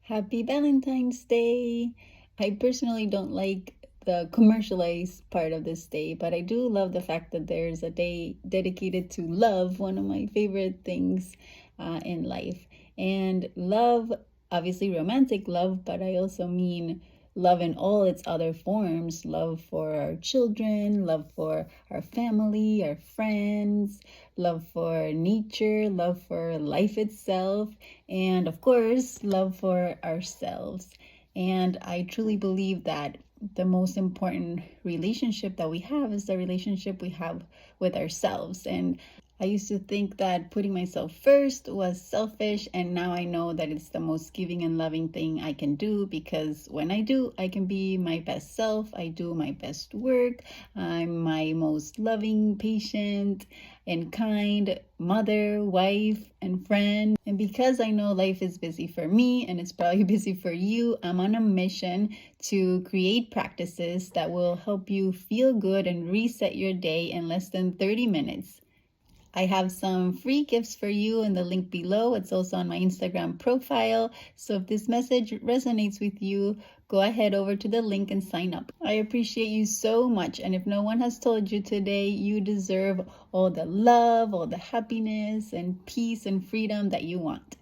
Happy Valentine's Day! I personally don't like the commercialized part of this day, but I do love the fact that there's a day dedicated to love, one of my favorite things in life. And love, obviously romantic love, but I also mean love in all its other forms. Love for our children, love for our family, our friends, love for nature, love for life itself, and of course, love for ourselves. And I truly believe that the most important relationship that we have is the relationship we have with ourselves. And I used to think that putting myself first was selfish, and now I know that it's the most giving and loving thing I can do, because when I do, I can be my best self. I do my best work. I'm my most loving, patient, and kind mother, wife, and friend. And because I know life is busy for me and it's probably busy for you, I'm on a mission to create practices that will help you feel good and reset your day in less than 30 minutes. I have some free gifts for you in the link below. It's also on my Instagram profile. So if this message resonates with you, go ahead over to the link and sign up. I appreciate you so much. And if no one has told you today, you deserve all the love, all the happiness and peace and freedom that you want.